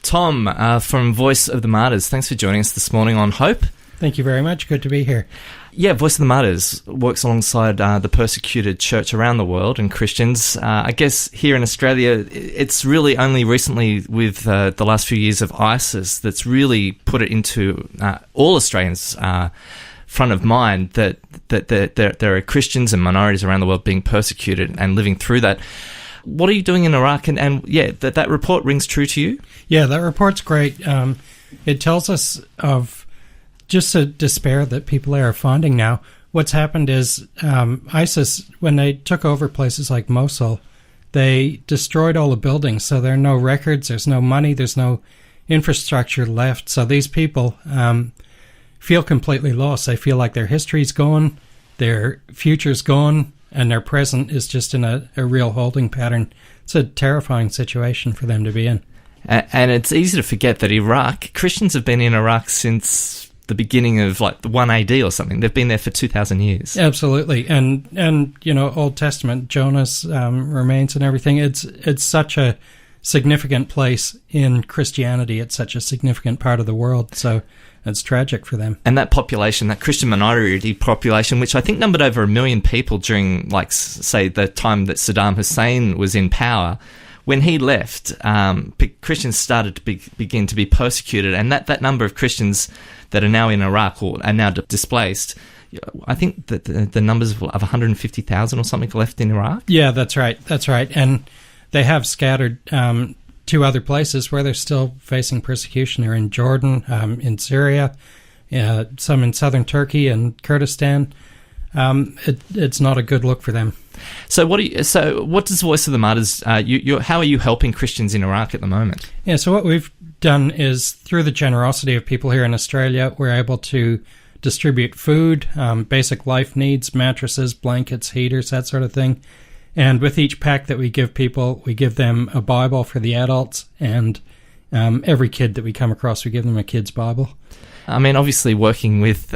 Tom from Voice of the Martyrs, thanks for joining us this morning on Hope. Thank you very much. Good to be here. Yeah, Voice of the Martyrs works alongside the persecuted church around the world and Christians. I guess here in Australia, it's really only recently with the last few years of ISIS that's really put it into all Australians' front of mind that there are Christians and minorities around the world being persecuted and living through that. What are you doing in Iraq? And that report rings true to you? Yeah, that report's great. It tells us of just the despair that people there are finding now. What's happened is ISIS, when they took over places like Mosul, they destroyed all the buildings, so there are no records, there's no money, there's no infrastructure left. So these people feel completely lost. They feel like their history's gone, their future's gone, and their present is just in a real holding pattern. It's a terrifying situation for them to be in. And it's easy to forget that Christians have been in Iraq since the beginning of like the 1 AD or something. They've been there for 2,000 years. Absolutely. And Old Testament, Jonah's remains and everything. It's such a significant place in Christianity. It's such a significant part of the world. So it's tragic for them. And that population, that Christian minority population, which I think numbered over 1 million people during, like, say, the time that Saddam Hussein was in power, when he left, Christians started to begin to be persecuted. And that number of Christians that are now in Iraq or are now displaced, I think that the numbers of 150,000 or something left in Iraq? Yeah, that's right. And they have scattered to other places where they're still facing persecution. They're in Jordan, in Syria, some in southern Turkey and Kurdistan. It's not a good look for them. So what does Voice of the Martyrs, how are you helping Christians in Iraq at the moment? Yeah, so what we've done is, through the generosity of people here in Australia, we're able to distribute food, basic life needs, mattresses, blankets, heaters, that sort of thing. And with each pack that we give people, we give them a Bible for the adults, and every kid that we come across, we give them a kid's Bible. I mean, obviously working with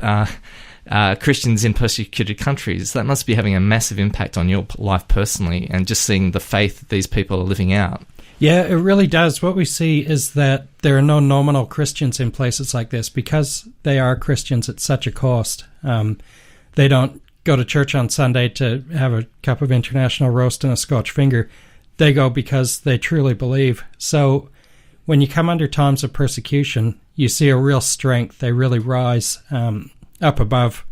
Christians in persecuted countries, that must be having a massive impact on your life personally, and just seeing the faith that these people are living out. Yeah, it really does. What we see is that there are no nominal Christians in places like this because they are Christians at such a cost. They don't go to church on Sunday to have a cup of international roast and a Scotch finger. They go because they truly believe. So when you come under times of persecution, you see a real strength. They really rise up above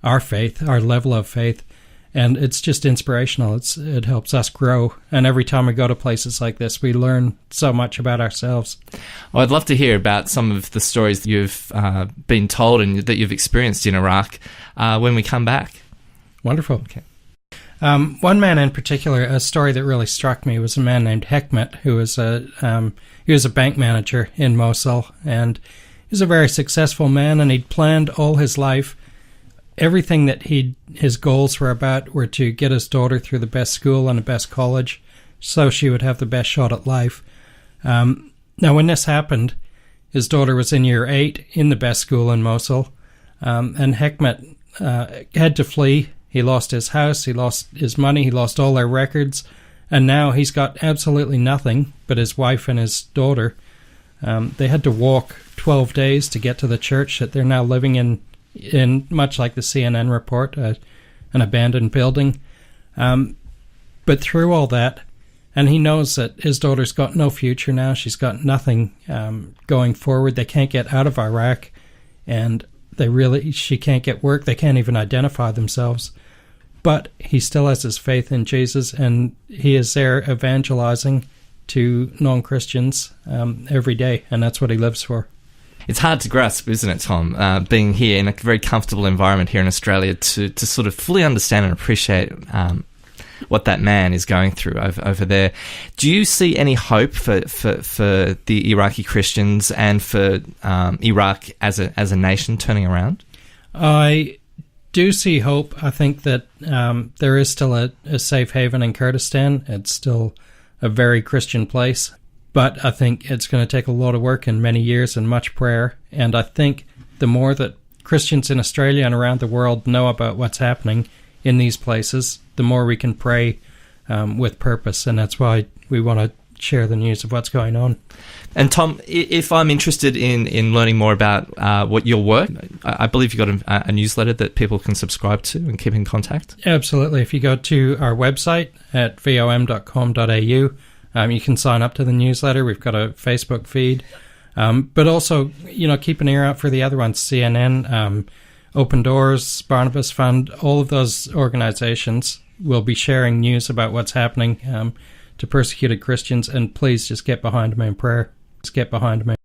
our faith, our level of faith. And it's just inspirational. It helps us grow. And every time we go to places like this, we learn so much about ourselves. Well, I'd love to hear about some of the stories that you've been told and that you've experienced in Iraq when we come back. Wonderful. Okay. One man in particular, a story that really struck me, was a man named Hekmet, who was a bank manager in Mosul. And he was a very successful man, and he'd planned all his life. Everything that his goals were to get his daughter through the best school and the best college so she would have the best shot at life. Now, when this happened, his daughter was in year 8 in the best school in Mosul, and Hekmet had to flee. He lost his house, he lost his money, he lost all their records, and now he's got absolutely nothing but his wife and his daughter. They had to walk 12 days to get to the church that they're now living in much like the CNN report, an abandoned building. But through all that, and he knows that his daughter's got no future now, she's got nothing going forward. They can't get out of Iraq, and she can't get work. They can't even identify themselves. But he still has his faith in Jesus, and he is there evangelizing to non-Christians every day, and that's what he lives for. It's hard to grasp, isn't it, Tom, being here in a very comfortable environment here in Australia to sort of fully understand and appreciate what that man is going through over there. Do you see any hope for the Iraqi Christians and for Iraq as a nation turning around? I do see hope. I think that there is still a safe haven in Kurdistan. It's still a very Christian place. But I think it's going to take a lot of work and many years and much prayer. And I think the more that Christians in Australia and around the world know about what's happening in these places, the more we can pray with purpose. And that's why we want to share the news of what's going on. And Tom, if I'm interested in learning more about what your work, I believe you've got a newsletter that people can subscribe to and keep in contact. Absolutely. If you go to our website at vom.com.au, you can sign up to the newsletter. We've got a Facebook feed. But also, keep an ear out for the other ones, CNN, Open Doors, Barnabas Fund, all of those organizations will be sharing news about what's happening to persecuted Christians. And please just get behind me in prayer. Just get behind me.